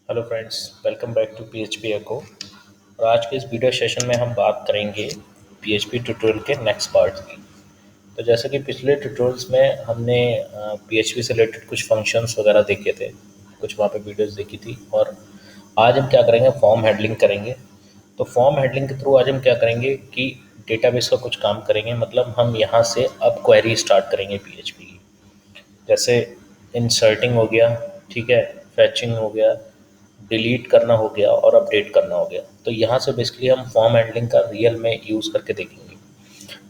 Hello friends, welcome back to PHP echo. और आज के इस वीडियो सेशन में हम बात करेंगे पीएचपी ट्यूटोरियल के नेक्स्ट पार्ट की। तो जैसे कि पिछले ट्यूटोरियल्स में हमने पीएचपी से रिलेटेड कुछ फंक्शंस वगैरह देखे थे, कुछ वहाँ पे वीडियोस देखी थी। और आज हम क्या करेंगे, फॉर्म हैंडलिंग करेंगे। तो फॉर्म हैंडलिंग के थ्रू आज हम क्या करेंगे कि डेटाबेस का कुछ काम करेंगे। मतलब हम यहाँ से अब क्वेरी स्टार्ट करेंगे पीएचपी की। जैसे इंसर्टिंग हो गया, ठीक है, फैचिंग हो गया, डिलीट करना हो गया और अपडेट करना हो गया। तो यहाँ से बेसिकली हम फॉर्म हैंडलिंग का रियल में यूज़ करके देखेंगे।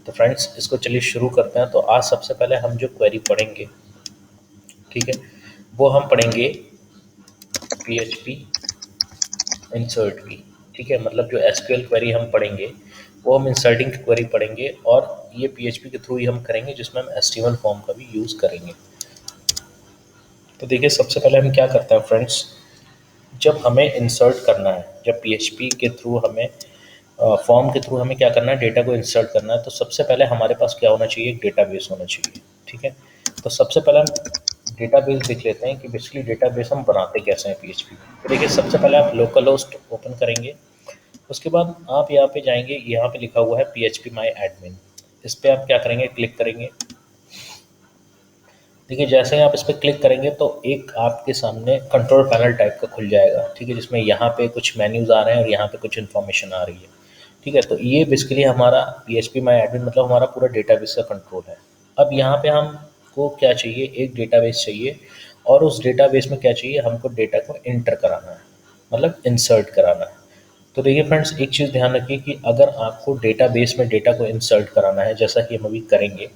तो फ्रेंड्स, इसको चलिए शुरू करते हैं। तो आज सबसे पहले हम जो क्वेरी पढ़ेंगे, ठीक है, वो हम पढ़ेंगे पी एच पी इंसर्ट की। ठीक है, मतलब जो एसक्यूएल क्वेरी हम पढ़ेंगे वो हम इंसर्टिंग की क्वेरी पढ़ेंगे, और ये पीएचपी के थ्रू ही हम करेंगे, जिसमें हम एचटीएमएल फॉर्म का भी यूज़ करेंगे। तो देखिए, सबसे पहले हम क्या करते हैं फ्रेंड्स, जब हमें इंसर्ट करना है, जब पीएचपी के थ्रू हमें फॉर्म के थ्रू हमें क्या करना है, डेटा को इंसर्ट करना है, तो सबसे पहले हमारे पास क्या होना चाहिए, एक डेटाबेस होना चाहिए। ठीक है, तो सबसे पहले हम डेटाबेस देख लेते हैं कि बेसिकली डेटाबेस हम बनाते कैसे हैं पीएचपी में। तो देखिए, सबसे पहले आप लोकल होस्ट ओपन करेंगे। उसके बाद आप यहाँ पे जाएंगे, यहाँ पे लिखा हुआ है पीएचपी माई एडमिन। इस पर आप क्या करेंगे, क्लिक करेंगे। देखिए, जैसे ही आप इस पर क्लिक करेंगे तो एक आपके सामने कंट्रोल पैनल टाइप का खुल जाएगा। ठीक है, जिसमें यहाँ पे कुछ मेन्यूज़ आ रहे हैं और यहाँ पे कुछ इन्फॉर्मेशन आ रही है। ठीक है, तो ये बेसिकली हमारा पीएचपी माई एडमिन, मतलब हमारा पूरा डेटाबेस का कंट्रोल है। अब यहाँ पे हमको क्या चाहिए, एक डेटाबेस चाहिए, और उस डेटाबेस में क्या चाहिए, हमको डेटा को इंटर कराना है, मतलब इंसर्ट कराना है। तो देखिए फ्रेंड्स, एक चीज़ ध्यान रखिए कि अगर आपको डेटाबेस में डेटा को इंसर्ट कराना है, जैसा कि हम अभी करेंगे,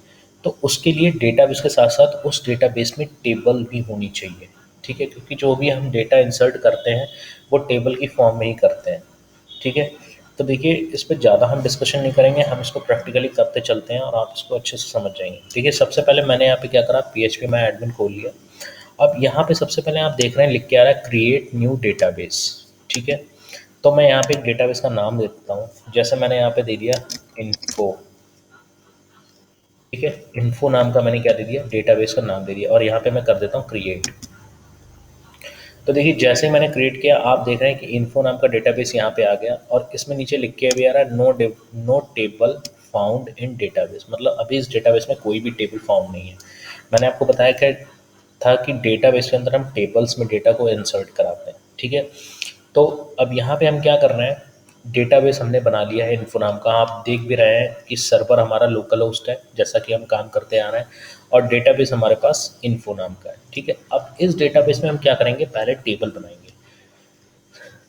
तो उसके लिए डेटाबेस के साथ साथ उस डेटाबेस में टेबल भी होनी चाहिए। ठीक है, क्योंकि जो भी हम डेटा इंसर्ट करते हैं वो टेबल की फॉर्म में ही करते हैं। ठीक है, तो देखिए, इस पर ज़्यादा हम डिस्कशन नहीं करेंगे, हम इसको प्रैक्टिकली करते चलते हैं और आप इसको अच्छे से समझ जाएंगे। देखिए, सबसे पहले मैंने यहाँ पे क्या करा, पीएचपी माई एडमिन खोल लिया। अब यहाँ पे सबसे पहले आप देख रहे हैं, लिख के आ रहा है क्रिएट न्यू डेटाबेस। ठीक है, तो मैं यहाँ पे एक डेटाबेस का नाम दे देता हूँ। जैसे मैंने यहाँ पे दे दिया इन्फो। ठीक है, इन्फो नाम का मैंने क्या दे दिया, डेटाबेस का नाम दे दिया, और यहाँ पे मैं कर देता हूँ क्रिएट। तो देखिए, जैसे ही मैंने क्रिएट किया, आप देख रहे हैं कि इन्फो नाम का डेटाबेस यहाँ पे आ गया, और इसमें नीचे लिख के भी आ रहा है no table found in database. मतलब अभी इस डेटाबेस में कोई भी टेबल फाउंड नहीं है। मैंने आपको बताया क्या था कि डेटाबेस के अंदर हम टेबल्स में डेटा को इंसर्ट कराते हैं। ठीक है, तो अब यहाँ पे हम क्या कर रहे हैं, डेटाबेस हमने बना लिया है इन्फो नाम का। आप देख भी रहे हैं कि सर्वर हमारा लोकल होस्ट है, जैसा कि हम काम करते आ रहे हैं, और डेटाबेस हमारे पास इन्फो नाम का है। ठीक है, अब इस डेटाबेस में हम क्या करेंगे, पहले टेबल बनाएंगे।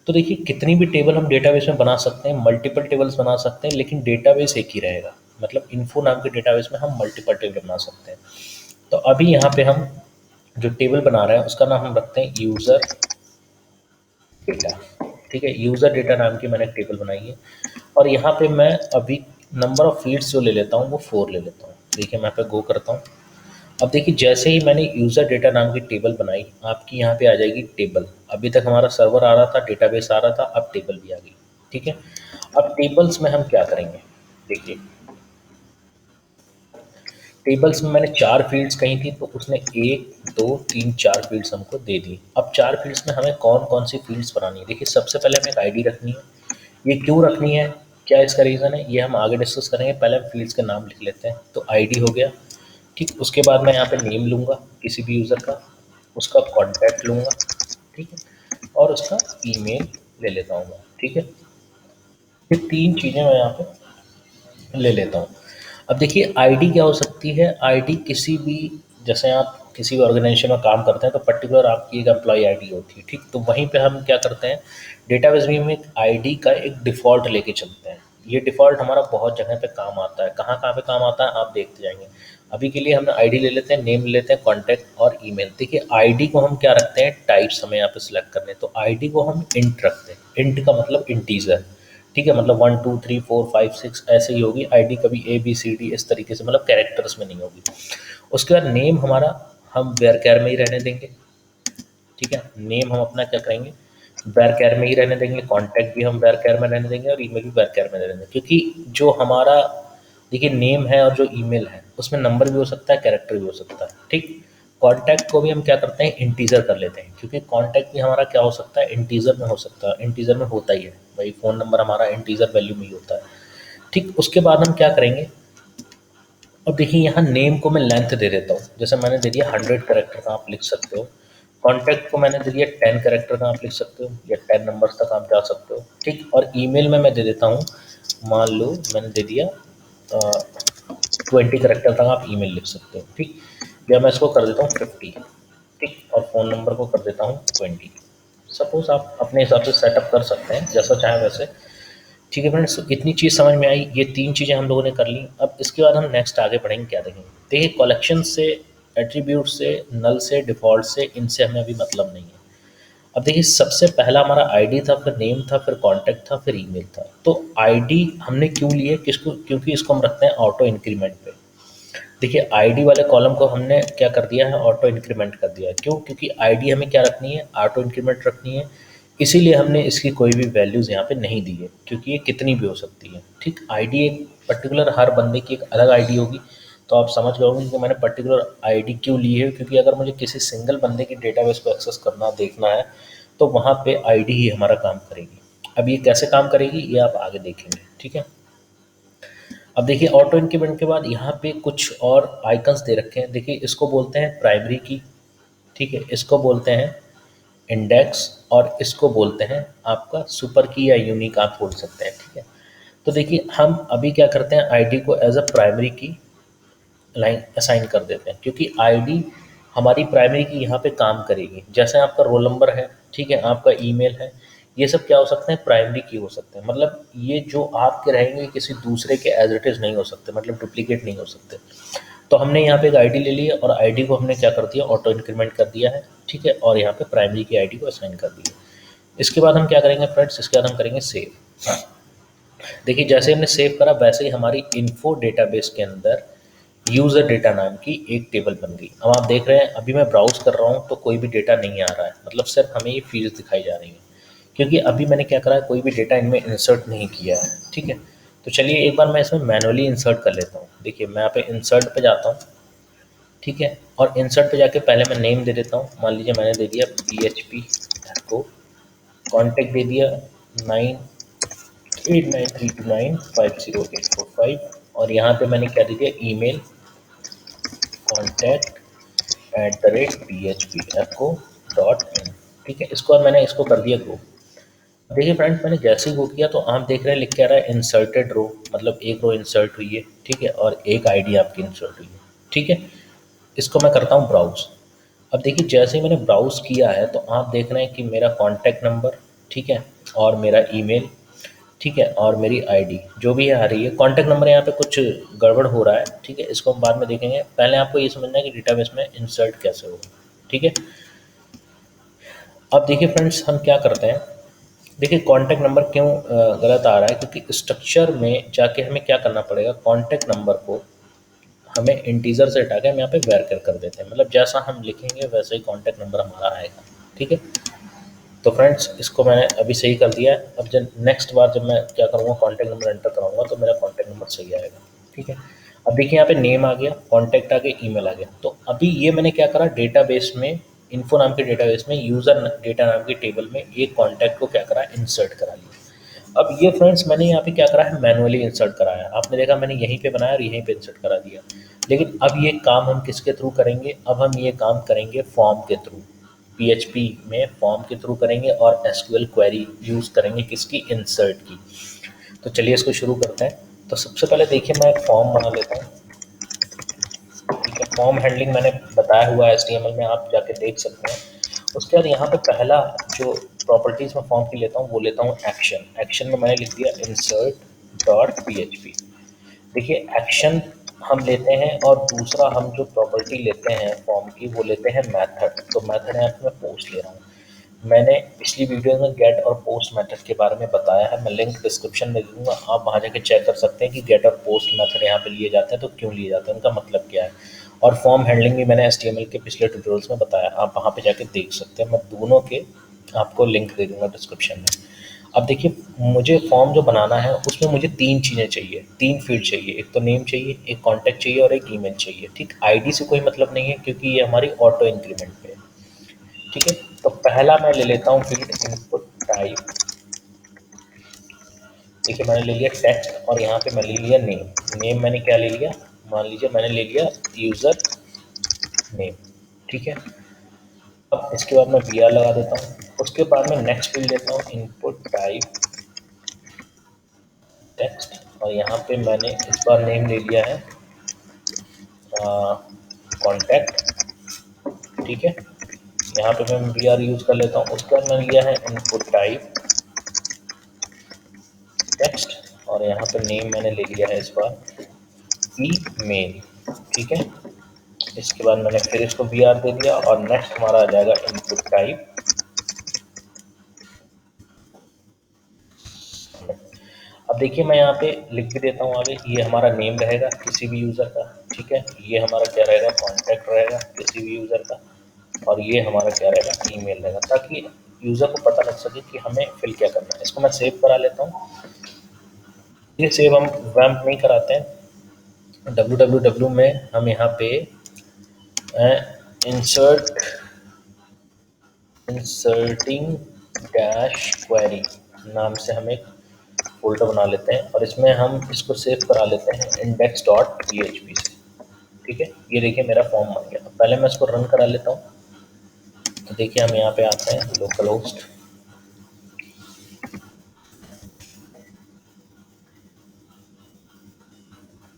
तो देखिए, कितनी भी टेबल हम डेटाबेस में बना सकते हैं, मल्टीपल टेबल्स बना सकते हैं, लेकिन डेटाबेस एक ही रहेगा। मतलब इन्फो नाम के डेटाबेस में हम मल्टीपल टेबल बना सकते हैं। तो अभी यहाँ पे हम जो टेबल बना रहे हैं उसका नाम हम रखते हैं यूज़र डेटा। ठीक है, यूज़र डेटा नाम की मैंने एक टेबल बनाई है, और यहाँ पे मैं अभी नंबर ऑफ़ फील्ड्स जो ले लेता हूँ वो 4 ले लेता हूँ। देखिए, मैं पे गो करता हूँ। अब देखिए, जैसे ही मैंने यूज़र डेटा नाम की टेबल बनाई, आपकी यहाँ पे आ जाएगी टेबल। अभी तक हमारा सर्वर आ रहा था, डेटाबेस आ रहा था, अब टेबल भी आ गई। ठीक है, अब टेबल्स में हम क्या करेंगे, देखिए, टेबल्स में मैंने 4 फील्ड्स कही थी, तो उसने 1 2 3 4 फील्ड्स हमको दे दी। अब 4 फील्ड्स में हमें कौन कौन सी फील्ड्स बनानी है। देखिए, सबसे पहले हमें एक आईडी रखनी है। ये क्यों रखनी है, क्या इसका रीज़न है, ये हम आगे डिस्कस करेंगे। पहले हम फील्ड्स के नाम लिख लेते हैं। तो आईडी हो गया, ठीक। उसके बाद मैं यहाँ पे नेम लूँगा किसी भी यूज़र का, उसका कॉन्टैक्ट लूँगा, ठीक है, और उसका ईमेल ले लेता हूँ मैं। ठीक है, ये 3 चीज़ें मैं यहाँ पे ले लेता हूँ। अब देखिए, आईडी क्या हो सकती है, आईडी किसी भी, जैसे आप किसी भी ऑर्गेनाइजेशन में काम करते हैं तो पर्टिकुलर आपकी एक एम्प्लॉय आईडी होती है। ठीक, तो वहीं पे हम क्या करते हैं, डेटाबेस में हम एक आईडी का एक डिफ़ॉल्ट लेके चलते हैं। ये डिफ़ॉल्ट हमारा बहुत जगह पे काम आता है। कहाँ कहाँ पे काम आता है आप देखते जाएंगे। अभी के लिए हम आईडी ले लेते हैं, नेम ले लेते हैं, कॉन्टैक्ट और ईमेल। देखिए, आईडी को हम क्या रखते हैं, टाइप्स हमें यहाँ पे सिलेक्ट करने हैं, तो आईडी को हम इंट रखते हैं। इंट का मतलब इंटीजर। ठीक है, मतलब 1 2 3 4 5 6 ऐसे ही होगी आईडी, कभी ए बी सी डी इस तरीके से, मतलब कैरेक्टर्स में नहीं होगी। उसके बाद नेम हमारा हम वेरकैर में ही रहने देंगे। ठीक है, नेम हम अपना क्या करेंगे, वेरकैर में ही रहने देंगे। कॉन्टैक्ट भी हम वेरकैर में रहने देंगे, और ईमेल भी वेरकैर में रहने देंगे, क्योंकि जो हमारा, देखिए, नेम है और जो ईमेल है उसमें नंबर भी हो सकता है, कैरेक्टर भी हो सकता है। ठीक, कॉन्टैक्ट को भी हम क्या करते हैं, इंटीजर कर लेते हैं, क्योंकि कॉन्टैक्ट भी हमारा क्या हो सकता है, इंटीजर में हो सकता है, इंटीजर में होता ही है भाई, फ़ोन नंबर हमारा इंटीजर वैल्यू में ही होता है। ठीक, उसके बाद हम क्या करेंगे, अब देखिए यहाँ नेम को मैं लेंथ दे देता हूँ, जैसे मैंने दे दिया 100 कैरेक्टर का आप लिख सकते हो। कॉन्टैक्ट को मैंने दे दिया 10 कैरेक्टर का आप लिख सकते हो, या 10 नंबर्स तक आप जा सकते हो। ठीक, और ईमेल में मैं दे देता हूँ, मान लो मैंने दे दिया 20 कैरेक्टर तक आप ईमेल लिख सकते हो। ठीक, या मैं इसको कर देता हूँ 50। ठीक, और फ़ोन नंबर को कर देता हूँ 20। सपोज़ आप अपने हिसाब से सेटअप कर सकते हैं जैसा चाहें वैसे। ठीक है फ्रेंड्स, इतनी चीज़ समझ में आई, ये 3 चीज़ें हम लोगों ने कर ली। अब इसके बाद हम नेक्स्ट आगे बढ़ेंगे, क्या देखेंगे। देखिए कलेक्शन से, एट्रीब्यूट से, नल से, डिफ़ॉल्ट से, इनसे हमें अभी मतलब नहीं है। अब देखिए सबसे पहला हमारा आईडी था, फिर नेम था, फिर कॉन्टैक्ट था, फिर ईमेल था। तो आईडी हमने क्यों लिए, किसको, क्योंकि इसको हम रखते हैं ऑटो इंक्रीमेंट पे। देखिए आईडी वाले कॉलम को हमने क्या कर दिया है, ऑटो इंक्रीमेंट कर दिया है। क्यों, क्योंकि आईडी हमें क्या रखनी है, ऑटो इंक्रीमेंट रखनी है। इसीलिए हमने इसकी कोई भी वैल्यूज़ यहाँ पे नहीं दी है, क्योंकि ये कितनी भी हो सकती है। ठीक, आईडी एक पर्टिकुलर, हर बंदे की एक अलग आईडी होगी। तो आप समझ गए होंगे कि मैंने पर्टिकुलर आईडी क्यों ली है, क्योंकि अगर मुझे किसी सिंगल बंदे की डेटाबेस को एक्सेस करना, देखना है, तो वहाँ पे आईडी ही हमारा काम करेगी। अब ये कैसे काम करेगी ये आप आगे देखेंगे। ठीक है, अब देखिए ऑटो इंक्रीमेंट के बाद यहाँ पे कुछ और आइकन्स दे रखे हैं। देखिए इसको बोलते हैं प्राइमरी की, ठीक है, इसको बोलते हैं इंडेक्स, और इसको बोलते हैं आपका सुपर की या यूनिक आप बोल सकते हैं। ठीक है, तो देखिए हम अभी क्या करते हैं, आईडी को एज अ प्राइमरी की लाइन असाइन कर देते हैं, क्योंकि आईडी हमारी प्राइमरी की यहाँ पे काम करेगी। जैसे आपका रोल नंबर है, ठीक है, आपका ईमेल है, ये सब क्या हो सकते हैं, प्राइमरी की हो सकते हैं। मतलब ये जो आपके रहेंगे किसी दूसरे के एज इट इज़ नहीं हो सकते, मतलब डुप्लीकेट नहीं हो सकते। तो हमने यहाँ पे एक आईडी ले ली है, और आईडी को हमने क्या कर दिया, ऑटो इंक्रीमेंट कर दिया है। ठीक है, और यहाँ पे प्राइमरी की आईडी को असाइन कर दिया। इसके बाद हम क्या करेंगे फ्रेंड्स, इसके बाद हम करेंगे सेव। देखिए जैसे हमने सेव करा, वैसे ही हमारी इन्फो डेटाबेस के अंदर यूज़र डेटा नाम की एक टेबल बन गई। अब आप देख रहे हैं, अभी मैं ब्राउज़ कर रहा हूँ तो कोई भी डेटा नहीं आ रहा है, मतलब सिर्फ हमें ये फील्ड्स दिखाई जा रही हैं, क्योंकि अभी मैंने क्या करा है, कोई भी डेटा इनमें इंसर्ट नहीं किया है। ठीक है, तो चलिए एक बार मैं इसमें मैनुअली इंसर्ट कर लेता हूँ। देखिए मैं यहाँ पे इंसर्ट पे जाता हूँ, ठीक है, और इंसर्ट पे जाके पहले मैं नेम दे देता हूँ। मान लीजिए मैंने दे दिया PHP को, कॉन्टैक्ट दे दिया 9893295085, और यहाँ पे मैंने क्या दे दिया, ईमेल contact@phpecho.in। ठीक है, इसको और मैंने इसको कर दिया गो। देखिए फ्रेंड्स, मैंने जैसे ही गो किया तो आप देख रहे हैं लिख के आ रहा है इंसर्टेड रो, मतलब एक रो इंसर्ट हुई है। ठीक है, और एक आईडी आपकी इंसर्ट हुई है। ठीक है, इसको मैं करता हूँ ब्राउज़। अब देखिए जैसे ही मैंने ब्राउज़ किया है तो आप देख रहे हैं कि मेरा कॉन्टैक्ट नंबर, ठीक है, और मेरा ईमेल, ठीक है, और मेरी आईडी जो भी है आ रही है। कॉन्टैक्ट नंबर यहाँ पे कुछ गड़बड़ हो रहा है, ठीक है, इसको हम बाद में देखेंगे। पहले आपको ये समझना है कि डेटाबेस में इंसर्ट कैसे होगा। ठीक है, अब देखिए फ्रेंड्स हम क्या करते हैं। देखिए कॉन्टैक्ट नंबर क्यों गलत आ रहा है, क्योंकि स्ट्रक्चर में जाके हमें क्या करना पड़ेगा, कॉन्टैक्ट नंबर को हमें इंटीजर से हटा के हम यहाँ पे वेरिफाई कर देते हैं, मतलब जैसा हम लिखेंगे वैसे ही कॉन्टैक्ट नंबर हमारा आएगा। ठीक है, तो फ्रेंड्स इसको मैंने अभी सही कर दिया है। अब जब नेक्स्ट बार जब मैं क्या करूँगा, कॉन्टैक्ट नंबर एंटर कराऊंगा तो मेरा कॉन्टैक्ट नंबर सही आएगा। ठीक है, अब देखिए यहाँ पे नेम आ गया, कॉन्टैक्ट आ गया, ईमेल आ गया। तो अभी ये मैंने क्या करा, डेटाबेस में, इन्फो नाम के डेटाबेस में, यूज़र डेटा नाम की टेबल में ये कॉन्टैक्ट को क्या करा, इंसर्ट करा लिया। अब ये फ्रेंड्स मैंने यहाँ पे क्या करा है, मैनुअली इंसर्ट कराया। आपने देखा मैंने यहीं पे बनाया और यहीं पे इंसर्ट करा दिया। लेकिन अब ये काम हम किसके थ्रू करेंगे, अब हम ये काम करेंगे फॉर्म के थ्रू। PHP में फॉर्म के थ्रू करेंगे और SQL क्वेरी यूज़ करेंगे किसकी, इंसर्ट की। तो चलिए इसको शुरू करते हैं। तो सबसे पहले देखिए मैं एक फॉर्म बना लेता हूँ। ठीक है, फॉर्म हैंडलिंग मैंने बताया हुआ है HTML में, आप जाके देख सकते हैं। उसके बाद यहाँ पे पहला जो प्रॉपर्टीज़ में फॉर्म की लेता हूँ वो लेता हूँ एक्शन। एक्शन में मैंने लिख दिया insert.php। देखिए एक्शन हम लेते हैं, और दूसरा हम जो प्रॉपर्टी लेते हैं फॉर्म की वो लेते हैं मेथड। तो मेथड यहाँ पे मैं पोस्ट ले रहा हूँ। मैंने पिछली वीडियो में गेट और पोस्ट मेथड के बारे में बताया है, मैं लिंक डिस्क्रिप्शन में दे दूँगा, आप वहाँ जाके चेक कर सकते हैं कि गेट और पोस्ट मेथड यहाँ पे लिए जाते हैं तो क्यों लिए जाते हैं, उनका मतलब क्या है। और फॉर्म हैंडलिंग भी मैंने HTML के पिछले ट्यूटोरियल्स में बताया, आप वहाँ पे जाके देख सकते हैं। मैं दोनों के आपको लिंक दे दूँगा डिस्क्रिप्शन में। अब देखिए, मुझे फॉर्म जो बनाना है उसमें मुझे 3 चीज़ें चाहिए, 3 फील्ड चाहिए। एक तो नेम चाहिए, एक कॉन्टैक्ट चाहिए और एक ईमेल चाहिए, ठीक। आईडी से कोई मतलब नहीं है क्योंकि ये हमारी ऑटो इंक्रीमेंट पे है, ठीक है। तो पहला मैं ले लेता हूँ फील्ड इनपुट टाइप। देखिए मैंने ले लिया टेक्स्ट और यहाँ पे मैं ले लिया नेम। नेम मैंने क्या ले लिया, मान लीजिए मैंने ले लिया यूज़र नेम, ठीक है। अब इसके बाद मैं वी आर लगा देता हूँ। उसके बाद मैं नेक्स्ट फील्ड लेता हूँ इनपुट टाइप टेक्स्ट, और यहाँ पे मैंने इस बार नेम ले लिया है कॉन्टैक्ट, ठीक है। यहाँ पे मैं वी आर यूज़ कर लेता हूँ। उसके बाद मैंने लिया है इनपुट टाइप टेक्स्ट, और यहाँ पे नेम मैंने ले लिया है इस बार ईमेल, ठीक है। इसके बाद मैंने फिर इसको वी आर दे दिया और नेक्स्ट हमारा आ जाएगा इनपुट टाइप। अब देखिए मैं यहाँ पे लिख के देता हूँ आगे, ये हमारा नेम रहेगा किसी भी यूज़र का, ठीक है। ये हमारा क्या रहेगा, कॉन्टैक्ट रहेगा किसी भी यूज़र का, और ये हमारा क्या रहेगा, ईमेल रहेगा, ताकि यूज़र को पता लग सके कि हमें फिल क्या करना है। इसको मैं सेव करा लेता हूँ। ये सेव हम वैम्प नहीं कराते हैं, www में हम यहाँ पे इंसर्टिंग डैश क्वेरी नाम से हम एक फोल्डर बना लेते हैं और इसमें हम इसको सेव करा लेते हैं index.php से, ठीक है। ये देखिए मेरा फॉर्म बन गया। पहले मैं इसको रन करा लेता हूँ। तो देखिए हम यहाँ पे आते हैं लोकल होस्ट,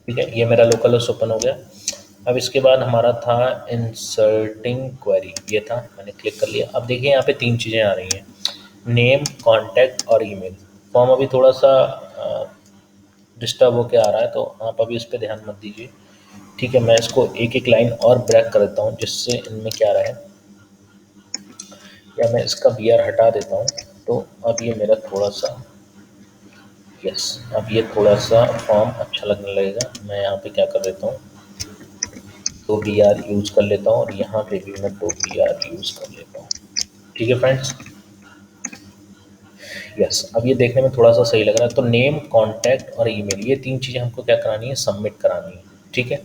ठीक है। ये मेरा लोकल होस्ट ओपन हो गया। अब इसके बाद हमारा था इंसर्टिंग क्वेरी, ये था, मैंने क्लिक कर लिया। अब देखिए यहाँ पे 3 चीज़ें आ रही हैं, नेम, कॉन्टैक्ट और ईमेल। फॉर्म अभी थोड़ा सा डिस्टर्ब होके आ रहा है, तो आप अभी इस पर ध्यान मत दीजिए, ठीक है। मैं इसको एक एक लाइन और ब्रेक कर देता हूँ जिससे इनमें क्या रहे, या मैं इसका बी आर हटा देता हूँ। तो अब ये मेरा थोड़ा सा, यस, अब ये थोड़ा सा फॉर्म अच्छा लगने लगेगा। मैं यहाँ पे क्या कर देता हूँ, 2 बी आर यूज़ कर लेता हूँ और यहाँ पे भी मैं 2 बी आर यूज़ कर लेता हूँ, ठीक है फ्रेंड्स। यस, अब ये देखने में थोड़ा सा सही लग रहा है। तो नेम, कॉन्टैक्ट और ईमेल, ये 3 चीज़ें हमको क्या करानी है, सबमिट करानी है, ठीक है।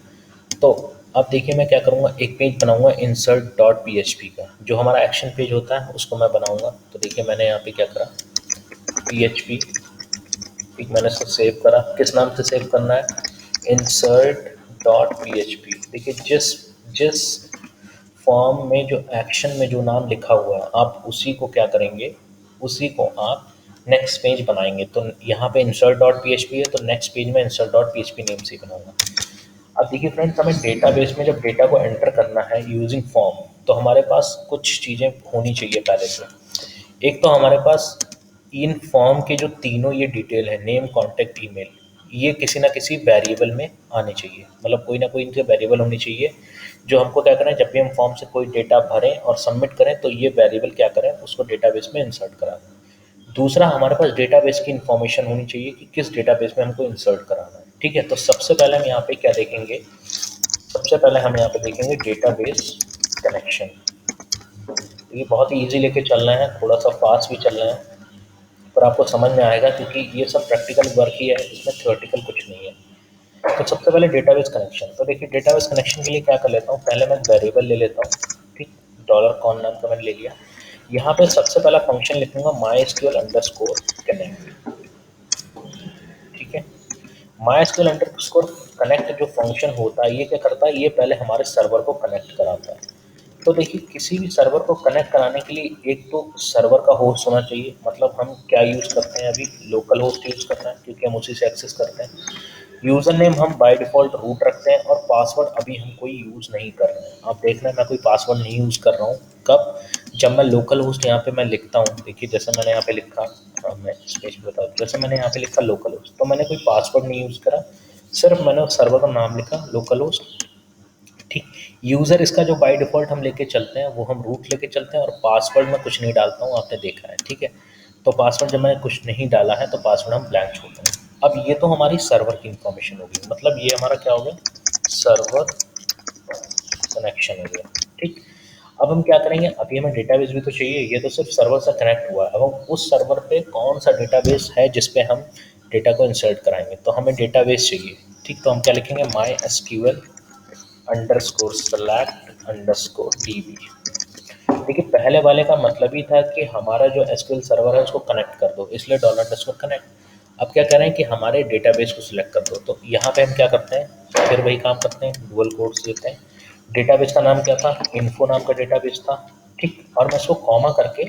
तो अब देखिए मैं क्या करूँगा, एक पेज बनाऊँगा insert.php का, जो हमारा एक्शन पेज होता है उसको मैं बनाऊँगा। तो देखिए मैंने यहाँ पे क्या करा, php, एक मैंने इसको सेव करा। किस नाम से सेव करना है, insert.php। देखिए जिस जिस फॉर्म में जो एक्शन में जो नाम लिखा हुआ है आप उसी को क्या करेंगे, उसी को आप नेक्स्ट पेज बनाएंगे। तो यहाँ पे insert.php है, तो नेक्स्ट पेज में insert.php नेम से ही बनाऊंगा। अब देखिए फ्रेंड्स, हमें डेटाबेस में जब डेटा को एंटर करना है यूजिंग फॉर्म, तो हमारे पास कुछ चीज़ें होनी चाहिए पहले से। एक तो हमारे पास इन फॉर्म के जो तीनों ये डिटेल है, नेम, कॉन्टैक्ट, ईमेल, ये किसी ना किसी वेरिएबल में आने चाहिए। मतलब कोई ना कोई इनके वेरिएबल होनी चाहिए जो हमको क्या करें, जब भी हम फॉर्म से कोई डेटा भरें और सबमिट करें तो ये वेरिएबल क्या करें, उसको डेटाबेस में इंसर्ट करा दें। दूसरा, हमारे पास डेटाबेस की इन्फॉर्मेशन होनी चाहिए कि किस डेटाबेस में हमको इंसर्ट कराना है, ठीक है। तो सबसे पहले हम यहाँ पे क्या देखेंगे, सबसे पहले हम यहाँ पे देखेंगे डेटाबेस कनेक्शन। ये बहुत ही ईजी लेके चलना है, थोड़ा सा फास्ट भी चलना है, पर आपको समझ में आएगा क्योंकि ये सब प्रैक्टिकल वर्क ही है, इसमें थ्योरेटिकल कुछ नहीं है। तो सबसे पहले डेटाबेस कनेक्शन। तो देखिए डेटाबेस कनेक्शन के लिए क्या कर लेता हूँ, पहले मैं वेरिएबल ले लेता हूँ, ठीक। डॉलर कॉन नाम का मैंने ले लिया। यहाँ पे सबसे पहला फंक्शन लिखूंगा MySQL_connect, ठीक है। MySQL_connect जो फंक्शन होता है ये क्या करता है, ये पहले हमारे सर्वर को कनेक्ट कराता है। तो देखिए किसी भी सर्वर को कनेक्ट कराने के लिए एक तो सर्वर का होस्ट होना चाहिए। मतलब हम क्या यूज़ करते हैं, अभी लोकल होस्ट यूज़ कर रहे हैं क्योंकि हम उसी से एक्सेस करते हैं। यूज़र नेम हम बाय डिफ़ॉल्ट रूट रखते हैं और पासवर्ड अभी हम कोई यूज़ नहीं कर रहे हैं। आप देख रहे हैं मैं कोई पासवर्ड नहीं यूज़ कर रहा हूँ। कब, जब मैं लोकल होस्ट यहाँ पे मैं लिखता हूँ, देखिए जैसे मैंने यहाँ पे लिखा, हाँ मैं इस पेज पे बताऊँ, जैसे मैंने यहाँ पे लिखा लोकल होस्ट, तो मैंने कोई पासवर्ड नहीं यूज़ करा, सिर्फ मैंने सर्वर का नाम लिखा लोकल होस्ट, ठीक। यूज़र इसका जो बाय डिफ़ॉल्ट हम लेके चलते हैं वो हम रूट लेके चलते हैं, और पासवर्ड में कुछ नहीं डालता हूँ, आपने देखा है, ठीक है। तो पासवर्ड जब मैंने कुछ नहीं डाला है तो पासवर्ड हम ब्लैंक छोड़ते हैं। अब ये तो हमारी सर्वर की इन्फॉर्मेशन होगी, मतलब ये हमारा क्या हो गया, सर्वर कनेक्शन हो गया, ठीक। अब हम क्या करेंगे, अभी हमें डेटाबेस भी तो चाहिए, ये तो सिर्फ सर्वर से कनेक्ट हुआ है। अब हम उस सर्वर पे कौन सा डेटाबेस है जिस पे हम डेटा को इंसर्ट कराएंगे, तो हमें डेटाबेस चाहिए। ठीक, तो हम क्या लिखेंगे, my S Q L underscore select underscore D B. देखिए पहले वाले का मतलब ही था कि हमारा जो एसक्यूएल सर्वर है उसको कनेक्ट कर दो, इसलिए डॉलर अंडरस्कोर कनेक्ट। अब क्या करें कि हमारे डेटाबेस को सिलेक्ट कर दो, तो यहाँ पे हम क्या करते हैं, फिर वही काम करते हैं, डुअल कोट्स देते हैं। डेटाबेस का नाम क्या था, इन्फो नाम का डेटाबेस था। ठीक, और मैं इसको कॉमा करके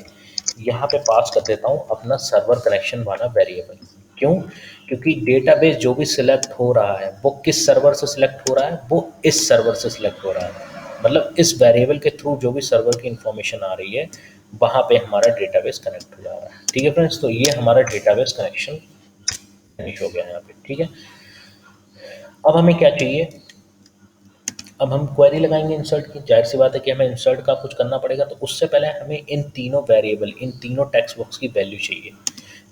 यहाँ पे पास कर देता हूँ अपना सर्वर कनेक्शन वाला वेरिएबल। क्यों, क्योंकि डेटाबेस जो भी सिलेक्ट हो रहा है वो किस सर्वर से सिलेक्ट हो रहा है, वो इस सर्वर से सिलेक्ट हो रहा है। मतलब इस वेरिएबल के थ्रू जो भी सर्वर की इंफॉर्मेशन आ रही है वहाँ पे हमारा डेटाबेस कनेक्ट हो जा रहा है। ठीक है फ्रेंड्स, तो ये हमारा डेटाबेस कनेक्शन फिनिश हो गया यहाँ पे। ठीक है, अब हमें क्या चाहिए, अब हम क्वेरी लगाएंगे इंसर्ट की। जाहिर सी बात है कि हमें इंसर्ट का कुछ करना पड़ेगा, तो उससे पहले हमें इन तीनों वेरिएबल, इन तीनों टेक्स्ट बॉक्स की वैल्यू चाहिए।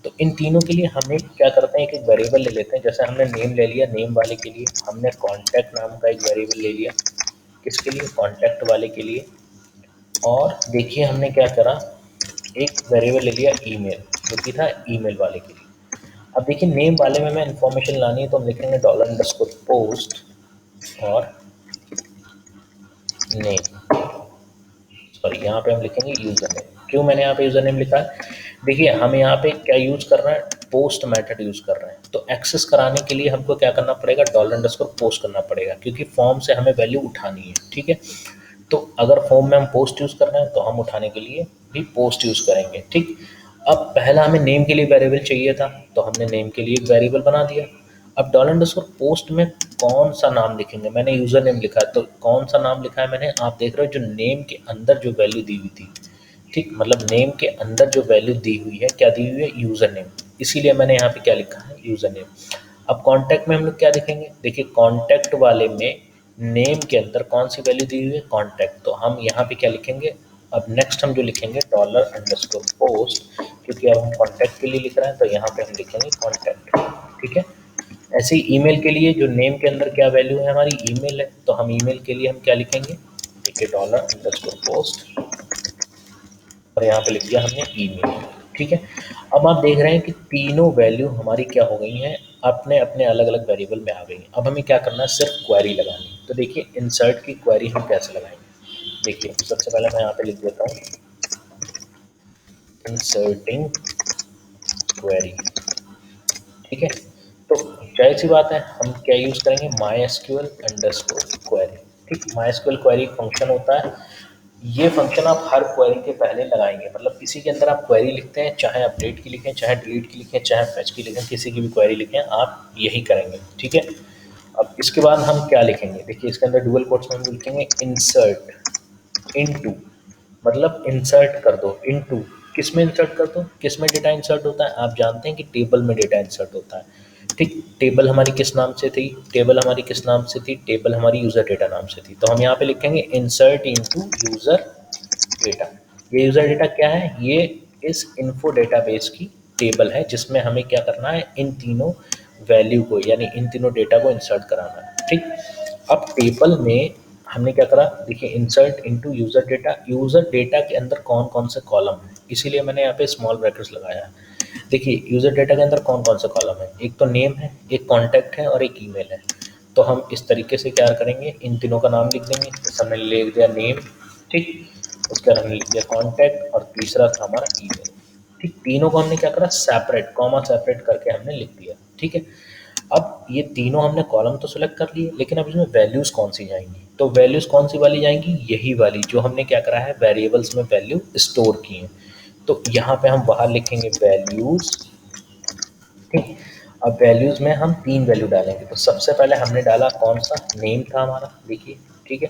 तो इन तीनों के लिए हम एक क्या करते हैं, एक एक वेरिएबल ले लेते हैं। जैसे हमने नेम ले लिया, नेम वाले के लिए हमने कॉन्टैक्ट नाम का एक वेरिएबल ले लिया, किसके लिए, कॉन्टैक्ट वाले के लिए। और देखिए हमने क्या करा, एक वेरिएबल ले लिया ईमेल, जो कि था ईमेल वाले के लिए। अब देखिए नेम वाले में मैं इन्फॉर्मेशन लानी है, तो हम लिखेंगे डॉलर अंडरस्कोर पोस्ट और नेम। सॉरी, यहाँ पे हम लिखेंगे यूज़र नेम। क्यों मैंने यहाँ पे यूज़र नेम लिखा है, देखिए हम यहाँ पे क्या यूज़ कर रहे हैं, पोस्ट मेथड यूज़ कर रहे हैं। तो एक्सेस कराने के लिए हमको क्या करना पड़ेगा, डॉलर अंडरस्कोर पोस्ट करना पड़ेगा, क्योंकि फॉर्म से हमें वैल्यू उठानी है। ठीक है, तो अगर फॉर्म में हम पोस्ट यूज़ कर रहे हैं तो हम उठाने के लिए भी पोस्ट यूज़ करेंगे। ठीक, अब पहला हमें नेम के लिए वेरिएबल चाहिए था, तो हमने नेम के लिए एक वेरिएबल बना दिया। अब डॉलर अंडरस्कोर पोस्ट में कौन सा नाम लिखेंगे, मैंने यूज़र नेम लिखा है, तो कौन सा नाम लिखा है मैंने, आप देख रहे हो जो नेम के अंदर जो वैल्यू दी हुई थी। ठीक, मतलब नेम के अंदर जो वैल्यू दी हुई है, क्या दी हुई है, यूज़र नेम। इसीलिए मैंने यहाँ पे क्या लिखा है, यूज़र नेम। अब कॉन्टैक्ट में हम लोग क्या लिखेंगे, देखिए कॉन्टैक्ट वाले में नेम के अंदर कौन सी वैल्यू दी हुई है, कॉन्टैक्ट, तो हम यहाँ पे क्या लिखेंगे। अब नेक्स्ट हम जो लिखेंगे डॉलर अंडरस्कोर पोस्ट, क्योंकि अब हम कॉन्टैक्ट के लिए लिख रहे हैं, तो यहाँ पे हम लिखेंगे कॉन्टैक्ट। ठीक है, ऐसे ही ईमेल के लिए जो नेम के अंदर क्या वैल्यू है, हमारी ईमेल है, तो हम ईमेल के लिए हम क्या लिखेंगे, देखिए डॉलर अंडरस्कोर पोस्ट और यहाँ पे लिख दिया हमने ईमेल। ठीक है, अब आप देख रहे हैं कि तीनों वैल्यू हमारी क्या हो गई हैं, अपने अपने अलग अलग वेरिएबल में आ गई हैं। अब हमें क्या करना है, सिर्फ क्वेरी लगानी है। तो देखिए इंसर्ट की क्वेरी हम कैसे लगाएंगे, देखिए सबसे पहले मैं यहाँ पे लिख देता हूँ इंसर्टिंग क्वेरी। ठीक है, तो जाहिर सी बात है हम क्या यूज़ करेंगे, my S Q L underscore query. ठीक, my S Q L query function होता है, ये फंक्शन आप हर क्वेरी के पहले लगाएंगे। मतलब इसी के अंदर आप क्वेरी लिखते हैं, चाहे अपडेट की लिखें, चाहे डिलीट की लिखें, चाहे फैच की लिखें, किसी की भी क्वेरी लिखें, आप यही करेंगे। ठीक है, अब इसके बाद हम क्या लिखेंगे, देखिए इसके अंदर डुअल कोट्स में हम लिखेंगे इंसर्ट इनटू, मतलब इंसर्ट कर दो इनटू, किस में इंसर्ट कर दो, किस में डेटा इंसर्ट होता है, आप जानते हैं कि टेबल में डेटा इंसर्ट होता है। ठीक, टेबल हमारी किस नाम से थी, टेबल हमारी किस नाम से थी, टेबल हमारी यूज़र डेटा नाम से थी। तो हम यहाँ पे लिखेंगे इंसर्ट इनटू यूज़र डेटा। ये यूज़र डेटा क्या है, ये इस इन्फो डेटाबेस की टेबल है, जिसमें हमें क्या करना है, इन तीनों वैल्यू को, यानी इन तीनों डेटा को इंसर्ट कराना है। ठीक, अब टेबल में हमने क्या करा, देखिए insert into user data, user data के अंदर कौन कौन से कॉलम है, इसीलिए मैंने यहाँ पे स्मॉल ब्रैकेट्स लगाया है। देखिए यूज़र डेटा के अंदर कौन कौन से कॉलम है, एक तो नेम है, एक कॉन्टैक्ट है और एक ईमेल है। तो हम इस तरीके से क्या करेंगे, इन तीनों का नाम लिख देंगे। जैसे हमने लिख दिया नेम, ठीक, उसके बाद हमने लिख दिया कॉन्टैक्ट और तीसरा था हमारा ईमेल। ठीक, तीनों को हमने क्या करा, सेपरेट, कॉमा सेपरेट करके हमने लिख दिया। ठीक है, अब ये तीनों हमने कॉलम तो सेलेक्ट कर लिए, लेकिन अब इसमें वैल्यूज़ कौन सी जाएंगी, तो वैल्यूज़ कौन सी वाली जाएंगी, यही वाली जो हमने क्या करा है, वेरिएबल्स में वैल्यू स्टोर की हैं। तो यहाँ पे हम बाहर लिखेंगे वैल्यूज़। ठीक, अब वैल्यूज़ में हम तीन वैल्यू डालेंगे। तो सबसे पहले हमने डाला कौन सा, नेम था हमारा, देखिए। ठीक है,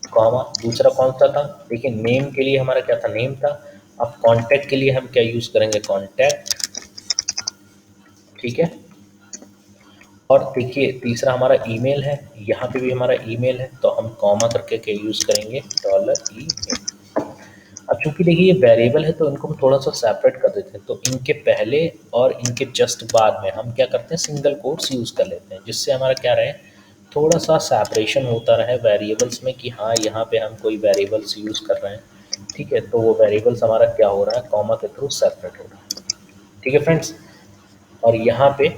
कॉमा, दूसरा कौन सा था, देखिए नेम के लिए हमारा क्या था, नेम था। अब कॉन्टैक्ट के लिए हम क्या यूज़ करेंगे, कॉन्टैक्ट। ठीक है, और देखिए तीसरा हमारा ईमेल है, यहाँ पे भी हमारा ईमेल है, तो हम कॉमा करके क्या यूज़ करेंगे, डॉलर ईमेल। अब चूंकि देखिए ये वेरिएबल है, तो इनको हम थोड़ा सा सेपरेट कर देते हैं। तो इनके पहले और इनके जस्ट बाद में हम क्या करते हैं, सिंगल कोट्स यूज़ कर लेते हैं, जिससे हमारा क्या रहे, थोड़ा सा सेपरेशन होता रहे वेरिएबल्स में, कि हाँ यहाँ पे हम कोई वेरिएबल्स यूज़ कर रहे हैं ठीक है, तो वो वेरिएबल्स हमारा क्या हो रहा है, कॉमा के थ्रू सेपरेट हो रहा है। ठीक है फ्रेंड्स, और यहाँ पे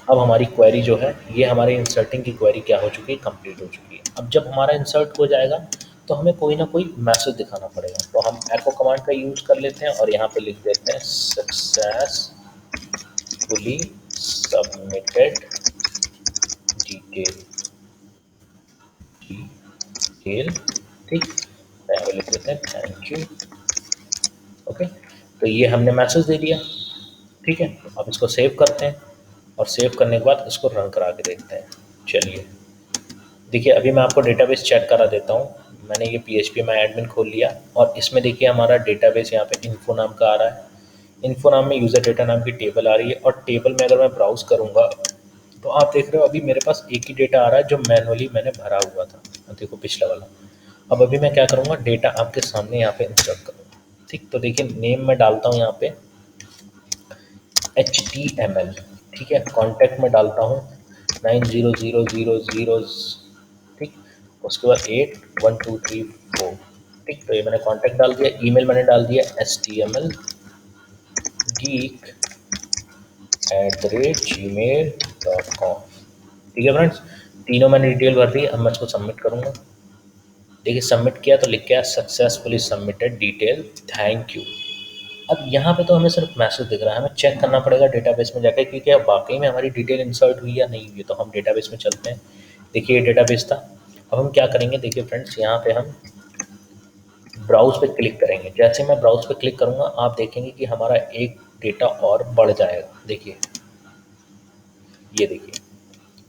अब हमारी क्वेरी जो है, ये हमारे इंसर्टिंग की क्वेरी क्या हो चुकी है, कंप्लीट हो चुकी है। अब जब हमारा इंसर्ट हो जाएगा तो हमें कोई ना कोई मैसेज दिखाना पड़ेगा, तो हम एको कमांड का यूज कर लेते हैं और यहाँ पे लिख देते हैं सक्सेसफुली सबमिटेड डिटेल डिटेल। ठीक, तो यहाँ पे लिख देते हैं थैंक यू। ओके, तो ये हमने मैसेज दे दिया। ठीक है, अब इसको सेव करते हैं और सेव करने के बाद इसको रन करा के देखते हैं। चलिए देखिए, अभी मैं आपको डेटाबेस चेक करा देता हूँ। मैंने ये PHP माई एडमिन खोल लिया और इसमें देखिए हमारा डेटाबेस यहाँ पे इन्फो नाम का आ रहा है। इन्फो नाम में यूज़र डेटा नाम की टेबल आ रही है और टेबल में अगर मैं ब्राउज़ करूँगा तो आप देख रहे हो अभी मेरे पास एक ही डेटा आ रहा है जो मैनुअली मैंने भरा हुआ था। देखो पिछला वाला। अब अभी मैं क्या करूँगा, डेटा आपके सामने यहाँ पे इंसर्ट करूँगा। ठीक, तो देखिए नेम में डालता हूँ यहाँ पे HTML। ठीक है, कॉन्टैक्ट में डालता हूँ 900000। ठीक, उसके बाद 81234। ठीक, तो ये मैंने कॉन्टैक्ट डाल दिया। ईमेल मैंने डाल दिया stmlgeek@gmail.com। ठीक है फ्रेंड्स, तीनों मैंने डिटेल भर दी। अब मैं इसको सबमिट करूँगा। देखिए सबमिट किया तो लिख के आया successfully submitted detail thank you. अब यहाँ पे तो हमें सिर्फ मैसेज दिख रहा है, हमें चेक करना पड़ेगा डेटाबेस में जाकर कि क्या वाकई में हमारी डिटेल इंसर्ट हुई या नहीं हुई। तो हम डेटाबेस में चलते हैं। देखिए ये डेटाबेस था। अब हम क्या करेंगे, देखिए फ्रेंड्स, यहाँ पे हम ब्राउज़ पे क्लिक करेंगे। जैसे मैं ब्राउज़ पे क्लिक करूँगा आप देखेंगे कि हमारा एक डेटा और बढ़ जाएगा। देखिए ये देखिए,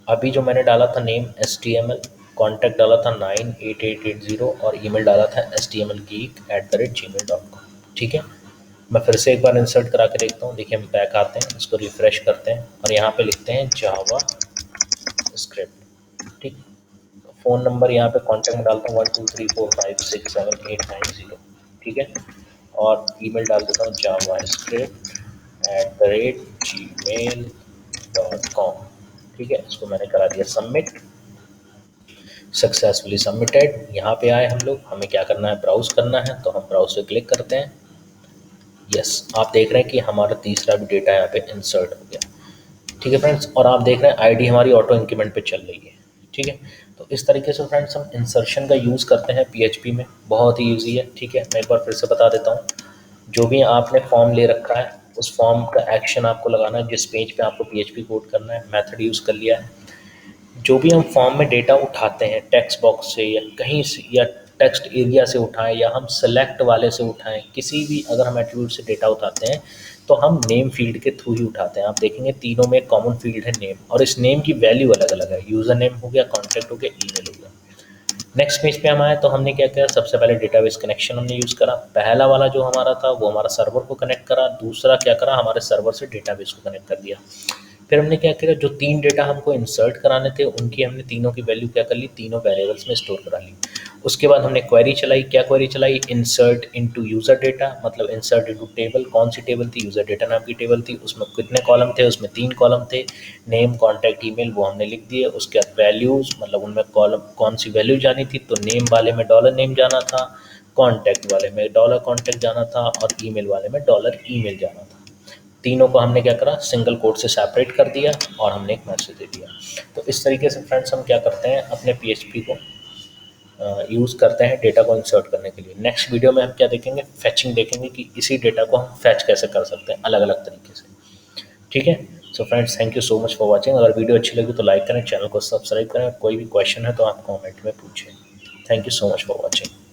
अभी जो मैंने डाला था नेम HTML, कॉन्टैक्ट डाला था 98880 और ईमेल डाला था stmlgeek@gmail.com। ठीक है, मैं फिर से एक बार इंसर्ट करा के देखता हूँ। देखिए हम बैक आते हैं, इसको रिफ़्रेश करते हैं और यहाँ पे लिखते हैं जावा स्क्रिप्ट। ठीक, फ़ोन नंबर यहाँ पे कॉन्टैक्ट में डालता हूँ 1234567890। ठीक है, और ईमेल डाल देता हूँ javascript@gmail.com। ठीक है, इसको मैंने करा दिया सबमिट। Successfully submitted. यहाँ पे आए हम लोग, हमें क्या करना है, ब्राउज़ करना है, तो हम ब्राउज़ पे क्लिक करते हैं। यस, आप देख रहे हैं कि हमारा तीसरा भी डेटा यहाँ पे इंसर्ट हो गया। ठीक है फ्रेंड्स, और आप देख रहे हैं आईडी हमारी ऑटो इंक्रीमेंट पे चल रही है। ठीक है, तो इस तरीके से फ्रेंड्स हम इंसर्शन का यूज़ करते हैं PHP में, बहुत ही ईजी है। ठीक है, मैं एक बार फिर से बता देता हूँ। जो भी आपने फॉर्म ले रखा है उस फॉर्म का एक्शन आपको लगाना है, जिस पेज पे आपको PHP कोड करना है, मेथड यूज़ कर लिया है। जो भी हम फॉर्म में डेटा उठाते हैं टेक्स्ट बॉक्स से या कहीं से या टेक्स्ट एरिया से उठाएं या हम सेलेक्ट वाले से उठाएं, किसी भी अगर हम एट्रीब्यूट से डेटा उठाते हैं तो हम नेम फील्ड के थ्रू ही उठाते हैं। आप देखेंगे तीनों में कॉमन फील्ड है नेम, और इस नेम की वैल्यू अलग अलग है। यूज़र नेम हो गया, कॉन्टैक्ट हो गया, ईमेल हो गया। नेक्स्ट पेज पे हम आए तो हमने क्या किया, सबसे पहले डेटाबेस कनेक्शन हमने यूज़ करा। पहला वाला जो हमारा था वो हमारा सर्वर को कनेक्ट करा, दूसरा क्या करा, हमारे सर्वर से डेटाबेस को कनेक्ट कर दिया। फिर हमने क्या किया, जो 3 डेटा हमको इंसर्ट कराने थे उनकी हमने तीनों की वैल्यू क्या कर ली, तीनों वेरिएबल्स में स्टोर करा ली। उसके बाद हमने क्वेरी चलाई। क्या क्वेरी चलाई, इंसर्ट इनटू यूज़र डेटा, मतलब इंसर्ट इनटू टेबल। कौन सी टेबल थी, यूज़र डेटा नाम की टेबल थी। उसमें कितने कॉलम थे, उसमें 3 कॉलम थे। नेम, कॉन्टैक्ट, ईमेल वो हमने लिख दिए। उसके बाद वैल्यूज़, मतलब उनमें कॉलम कौन सी वैल्यू जानी थी, तो नेम वाले में डॉलर नेम जाना था, कॉन्टैक्ट वाले में डॉलर कॉन्टैक्ट जाना था और ईमेल वाले में डॉलर ईमेल जाना था। तीनों को हमने क्या करा, सिंगल कोड से सेपरेट कर दिया और हमने एक मैसेज दे दिया। तो इस तरीके से फ्रेंड्स हम क्या करते हैं, अपने PHP को यूज़ करते हैं डेटा को इंसर्ट करने के लिए। नेक्स्ट वीडियो में हम क्या देखेंगे, फैचिंग देखेंगे कि इसी डेटा को हम फैच कैसे कर सकते हैं अलग अलग तरीके से। ठीक है, so friends thank you so much for watching. अगर वीडियो अच्छी लगी तो लाइक करें, चैनल को सब्सक्राइब करें, कोई भी क्वेश्चन है तो आप कॉमेंट में पूछें। Thank you so much for watching.